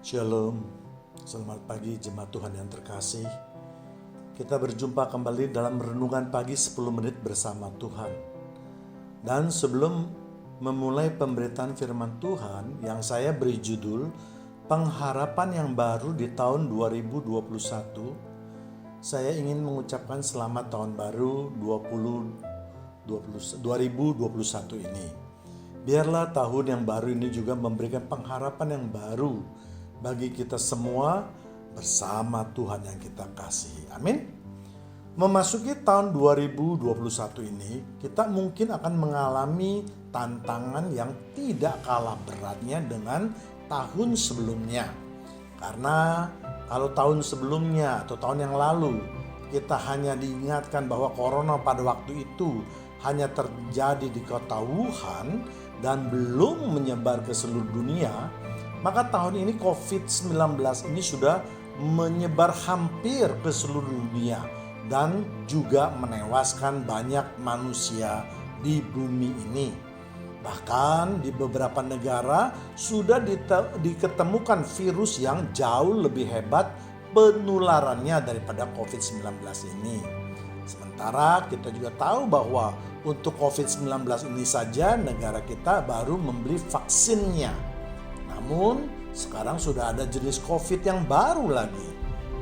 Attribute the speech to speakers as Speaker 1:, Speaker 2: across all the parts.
Speaker 1: Shalom, selamat pagi jemaat Tuhan yang terkasih. Kita berjumpa kembali dalam renungan pagi 10 menit bersama Tuhan. Dan sebelum memulai pemberitaan firman Tuhan yang saya beri judul Pengharapan yang baru di tahun 2021, saya ingin mengucapkan selamat tahun baru 2021 ini. Biarlah tahun yang baru ini juga memberikan pengharapan yang baru bagi kita semua bersama Tuhan yang kita kasihi. Amin. Memasuki tahun 2021 ini, kita mungkin akan mengalami tantangan yang tidak kalah beratnya dengan tahun sebelumnya. Karena kalau tahun sebelumnya atau tahun yang lalu, kita hanya diingatkan bahwa corona pada waktu itu hanya terjadi di kota Wuhan dan belum menyebar ke seluruh dunia, maka tahun ini COVID-19 ini sudah menyebar hampir ke seluruh dunia dan juga menewaskan banyak manusia di bumi ini. Bahkan di beberapa negara sudah diketemukan virus yang jauh lebih hebat penularannya daripada COVID-19 ini. Sementara kita juga tahu bahwa untuk COVID-19 ini saja negara kita baru membeli vaksinnya. Namun sekarang sudah ada jenis COVID yang baru lagi.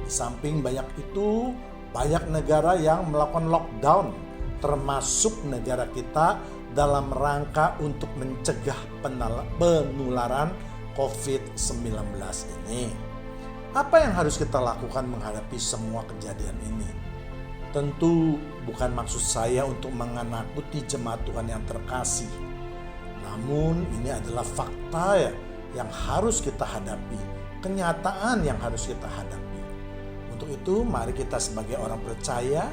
Speaker 1: Di samping banyak itu, banyak negara yang melakukan lockdown, termasuk negara kita dalam rangka untuk mencegah penularan COVID-19 ini. Apa yang harus kita lakukan menghadapi semua kejadian ini? Tentu bukan maksud saya untuk menakut-nakuti jemaat Tuhan yang terkasih. Namun ini adalah fakta yang harus kita hadapi, kenyataan yang harus kita hadapi. Untuk itu mari kita sebagai orang percaya,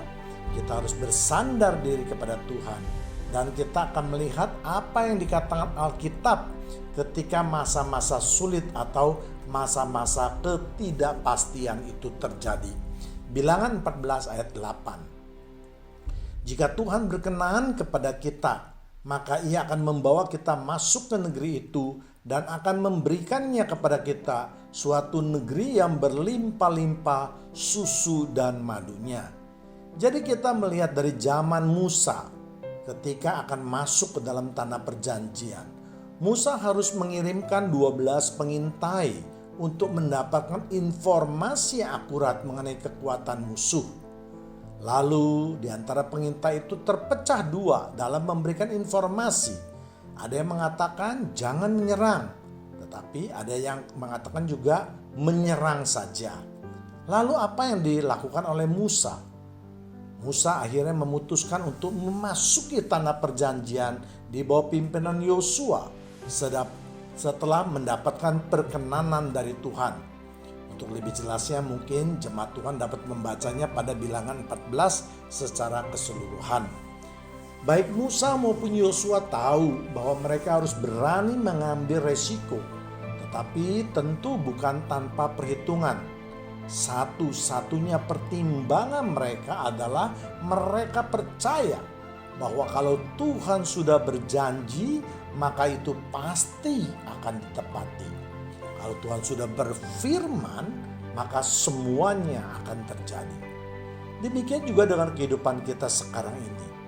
Speaker 1: kita harus bersandar diri kepada Tuhan. Dan kita akan melihat apa yang dikatakan Alkitab ketika masa-masa sulit atau masa-masa ketidakpastian itu terjadi. Bilangan 14 ayat 8. Jika Tuhan berkenan kepada kita, maka Ia akan membawa kita masuk ke negeri itu dan akan memberikannya kepada kita suatu negeri yang berlimpah-limpah susu dan madunya. Jadi kita melihat dari zaman Musa ketika akan masuk ke dalam tanah perjanjian. Musa harus mengirimkan 12 pengintai untuk mendapatkan informasi akurat mengenai kekuatan musuh. Lalu di antara pengintai itu terpecah dua dalam memberikan informasi. Ada yang mengatakan jangan menyerang, tetapi ada yang mengatakan juga menyerang saja. Lalu apa yang dilakukan oleh Musa? Musa akhirnya memutuskan untuk memasuki tanah perjanjian di bawah pimpinan Yosua setelah mendapatkan perkenanan dari Tuhan. Untuk lebih jelasnya mungkin jemaat Tuhan dapat membacanya pada bilangan 14 secara keseluruhan. Baik Musa maupun Yosua tahu bahwa mereka harus berani mengambil resiko, tetapi tentu bukan tanpa perhitungan. Satu-satunya pertimbangan mereka adalah mereka percaya bahwa kalau Tuhan sudah berjanji, maka itu pasti akan ditepati. Kalau Tuhan sudah berfirman, maka semuanya akan terjadi. Demikian juga dengan kehidupan kita sekarang ini.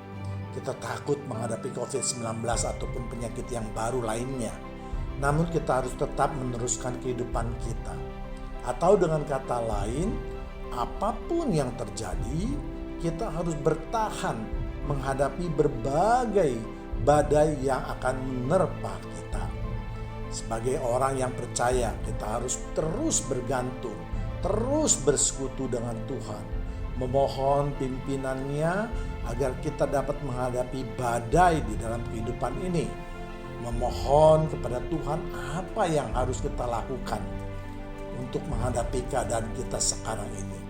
Speaker 1: Kita takut menghadapi COVID-19 ataupun penyakit yang baru lainnya. Namun kita harus tetap meneruskan kehidupan kita. Atau dengan kata lain, apapun yang terjadi, kita harus bertahan menghadapi berbagai badai yang akan menerpa kita. Sebagai orang yang percaya, kita harus terus bergantung, terus bersekutu dengan Tuhan. Memohon pimpinannya agar kita dapat menghadapi badai di dalam kehidupan ini. Memohon kepada Tuhan apa yang harus kita lakukan untuk menghadapi keadaan kita sekarang ini.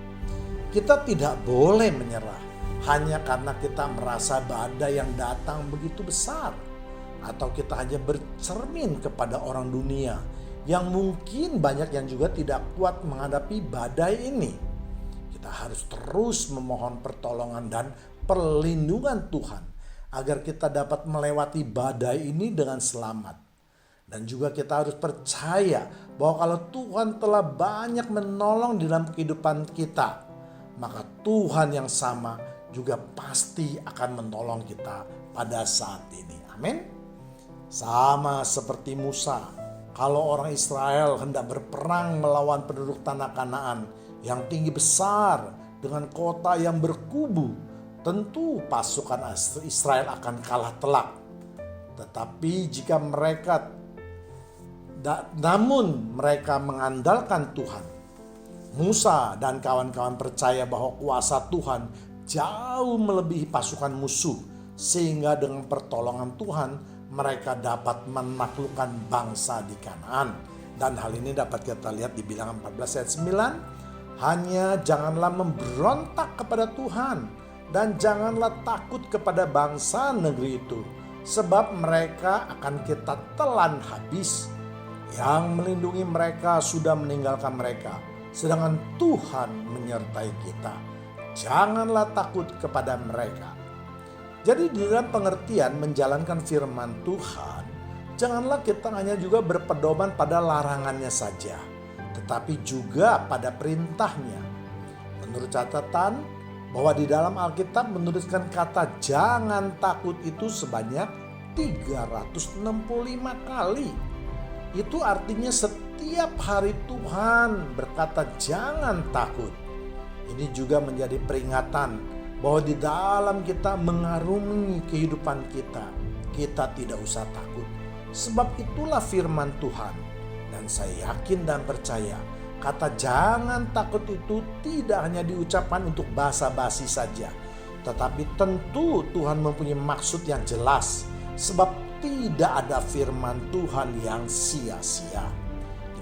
Speaker 1: Kita tidak boleh menyerah hanya karena kita merasa badai yang datang begitu besar. Atau kita hanya bercermin kepada orang dunia yang mungkin banyak yang juga tidak kuat menghadapi badai ini. Kita harus terus memohon pertolongan dan perlindungan Tuhan agar kita dapat melewati badai ini dengan selamat. Dan juga kita harus percaya bahwa kalau Tuhan telah banyak menolong di dalam kehidupan kita, maka Tuhan yang sama juga pasti akan menolong kita pada saat ini. Amin. Sama seperti Musa, kalau orang Israel hendak berperang melawan penduduk tanah Kanaan yang tinggi besar dengan kota yang berkubu, tentu pasukan Israel akan kalah telak. Tetapi jika mereka mengandalkan Tuhan, Musa dan kawan-kawan percaya bahwa kuasa Tuhan jauh melebihi pasukan musuh, sehingga dengan pertolongan Tuhan mereka dapat menaklukkan bangsa di Kanaan. Dan hal ini dapat kita lihat di Bilangan 14 ayat 9. Hanya janganlah memberontak kepada Tuhan dan janganlah takut kepada bangsa negeri itu, sebab mereka akan kita telan habis. Yang melindungi mereka sudah meninggalkan mereka, sedangkan Tuhan menyertai kita. Janganlah takut kepada mereka. Jadi di dalam pengertian menjalankan firman Tuhan, janganlah kita hanya juga berpedoman pada larangannya saja, tetapi juga pada perintahnya. Menurut catatan, bahwa di dalam Alkitab menuliskan kata jangan takut itu sebanyak 365 kali. Itu artinya setiap hari Tuhan berkata jangan takut. Ini juga menjadi peringatan bahwa di dalam kita mengarungi kehidupan kita, kita tidak usah takut. Sebab itulah firman Tuhan. Dan saya yakin dan percaya, kata jangan takut itu tidak hanya diucapkan untuk basa-basi saja, tetapi tentu Tuhan mempunyai maksud yang jelas. Sebab tidak ada firman Tuhan yang sia-sia.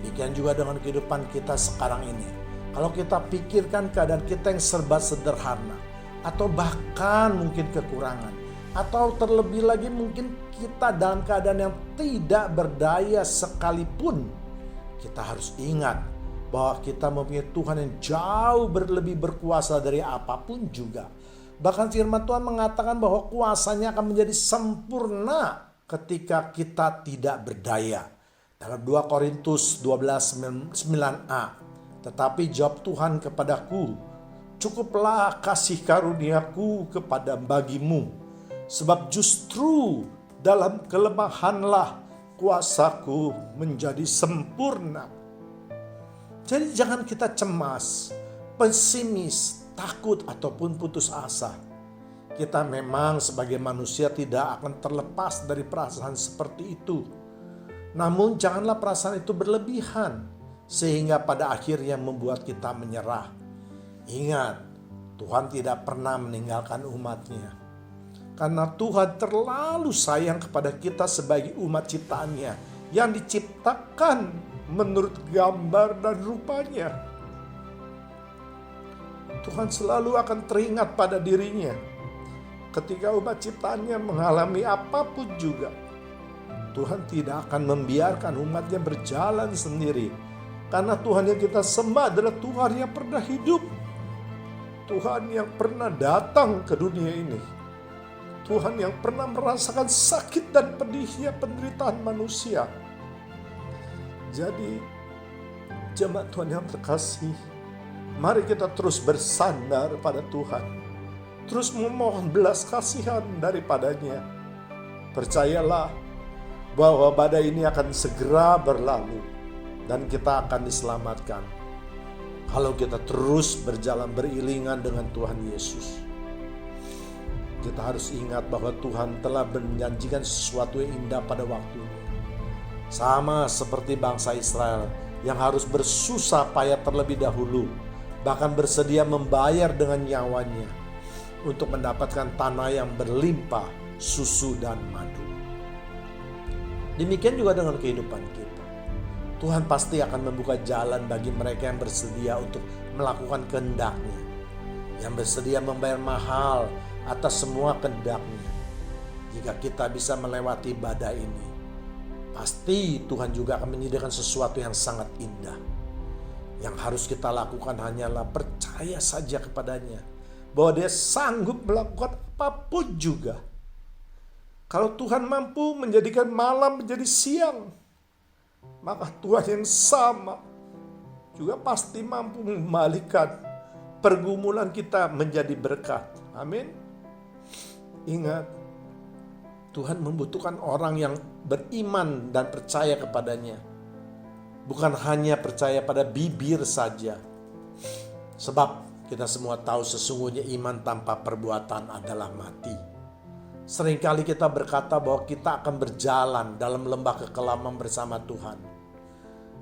Speaker 1: Demikian juga dengan kehidupan kita sekarang ini. Kalau kita pikirkan keadaan kita yang serba sederhana, atau bahkan mungkin kekurangan, atau terlebih lagi mungkin kita dalam keadaan yang tidak berdaya sekalipun, kita harus ingat bahwa kita mempunyai Tuhan yang jauh lebih berkuasa dari apapun juga. Bahkan firman Tuhan mengatakan bahwa kuasanya akan menjadi sempurna ketika kita tidak berdaya. Dalam 2 Korintus 12:9a, tetapi jawab Tuhan kepadaku, cukuplah kasih karuniaku kepada bagimu, sebab justru dalam kelemahanlah kuasaku menjadi sempurna. Jadi jangan kita cemas, pesimis, takut ataupun putus asa. Kita memang sebagai manusia tidak akan terlepas dari perasaan seperti itu. Namun janganlah perasaan itu berlebihan sehingga pada akhirnya membuat kita menyerah. Ingat, Tuhan tidak pernah meninggalkan umat-Nya. Karena Tuhan terlalu sayang kepada kita sebagai umat ciptaan-Nya yang diciptakan menurut gambar dan rupanya. Tuhan selalu akan teringat pada dirinya ketika umat ciptaannya mengalami apapun juga. Tuhan tidak akan membiarkan umatnya berjalan sendiri. Karena Tuhan yang kita sembah adalah Tuhan yang pernah hidup. Tuhan yang pernah datang ke dunia ini. Tuhan yang pernah merasakan sakit dan pedihnya penderitaan manusia. Jadi, jemaat Tuhan yang terkasih, mari kita terus bersandar pada Tuhan. Terus memohon belas kasihan daripadanya. Percayalah bahwa badai ini akan segera berlalu dan kita akan diselamatkan kalau kita terus berjalan beriringan dengan Tuhan Yesus. Kita harus ingat bahwa Tuhan telah menjanjikan sesuatu yang indah pada waktunya. Sama seperti bangsa Israel yang harus bersusah payah terlebih dahulu, bahkan bersedia membayar dengan nyawanya untuk mendapatkan tanah yang berlimpah susu dan madu. Demikian juga dengan kehidupan kita. Tuhan pasti akan membuka jalan bagi mereka yang bersedia untuk melakukan kehendak-Nya, yang bersedia membayar mahal atas semua kehendak-Nya. Jika kita bisa melewati badai ini, pasti Tuhan juga akan menyediakan sesuatu yang sangat indah. Yang harus kita lakukan hanyalah percaya saja kepadanya, bahwa Dia sanggup melakukan apapun juga. Kalau Tuhan mampu menjadikan malam menjadi siang,
Speaker 2: maka Tuhan yang sama juga pasti mampu mengembalikan pergumulan kita menjadi berkat. Amin. Ingat, Tuhan membutuhkan orang yang beriman dan percaya kepadanya. Bukan hanya percaya pada bibir saja. Sebab kita semua tahu sesungguhnya iman tanpa perbuatan adalah mati. Seringkali kita berkata bahwa kita akan berjalan dalam lembah kekelaman bersama Tuhan.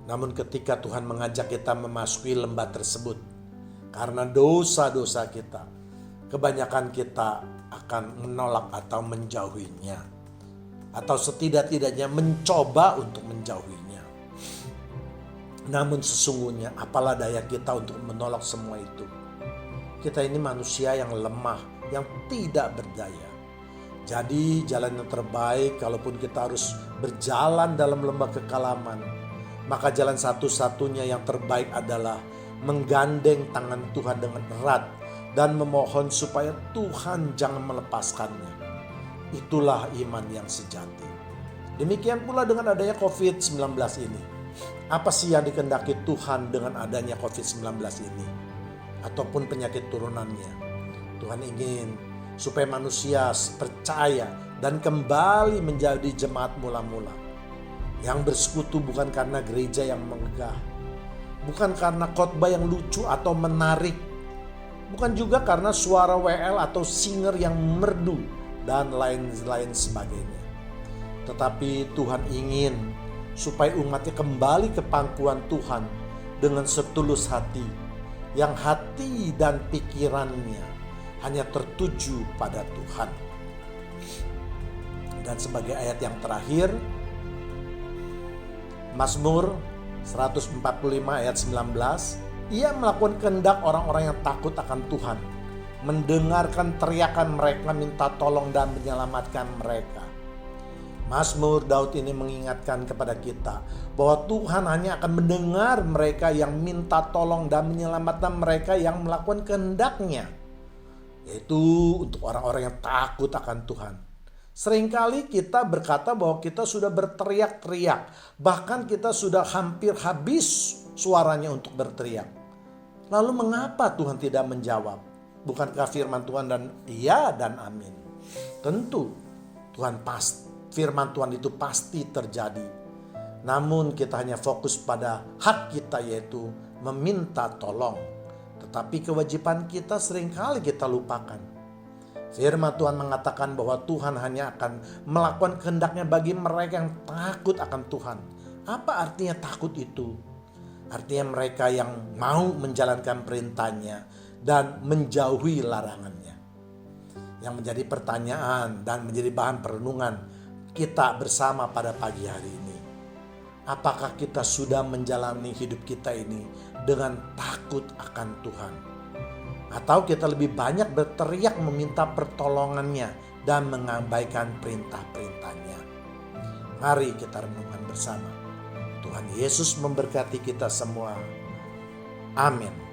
Speaker 2: Namun ketika Tuhan mengajak kita memasuki lembah tersebut, karena dosa-dosa kita, kebanyakan kita akan menolak atau menjauhinya. Atau setidak-tidaknya mencoba untuk menjauhinya. Namun sesungguhnya apalah daya kita untuk menolak semua itu. Kita ini manusia yang lemah, yang tidak berdaya. Jadi jalan yang terbaik kalaupun kita harus berjalan dalam lembah kekelaman, maka jalan satu-satunya yang terbaik adalah menggandeng tangan Tuhan dengan erat dan memohon supaya Tuhan jangan melepaskannya. Itulah iman yang sejati. Demikian pula dengan adanya COVID-19 ini. Apa sih yang dikehendaki Tuhan dengan adanya COVID-19 ini? Ataupun penyakit turunannya. Tuhan ingin supaya manusia percaya dan kembali menjadi jemaat mula-mula. Yang bersekutu bukan karena gereja yang megah. Bukan karena khotbah yang lucu atau menarik. Bukan juga karena suara WL atau singer yang merdu dan lain-lain sebagainya. Tetapi Tuhan ingin supaya umatnya kembali ke pangkuan Tuhan dengan setulus hati. Yang hati dan pikirannya hanya tertuju pada Tuhan. Dan sebagai ayat yang terakhir, Mazmur 145 ayat 19, ia melakukan kehendak orang-orang yang takut akan Tuhan, mendengarkan teriakan mereka minta tolong dan menyelamatkan mereka. Mazmur Daud ini mengingatkan kepada kita bahwa Tuhan hanya akan mendengar mereka yang minta tolong dan menyelamatkan mereka yang melakukan kehendaknya, yaitu untuk orang-orang yang takut akan Tuhan. Seringkali kita berkata bahwa kita sudah berteriak-teriak, bahkan kita sudah hampir habis suaranya untuk berteriak. Lalu mengapa Tuhan tidak menjawab? Bukankah firman Tuhan dan iya dan amin? Tentu firman Tuhan itu pasti terjadi. Namun kita hanya fokus pada hak kita, yaitu meminta tolong. Tetapi kewajiban kita seringkali kita lupakan. Firman Tuhan mengatakan bahwa Tuhan hanya akan melakukan kehendaknya bagi mereka yang takut akan Tuhan. Apa artinya takut itu? Artinya mereka yang mau menjalankan perintahnya dan menjauhi larangannya. Yang menjadi pertanyaan dan menjadi bahan perenungan kita bersama pada pagi hari ini. Apakah kita sudah menjalani hidup kita ini dengan takut akan Tuhan? Atau kita lebih banyak berteriak meminta pertolongannya dan mengabaikan perintah-perintahnya? Mari kita renungkan bersama. Tuhan Yesus memberkati kita semua. Amin.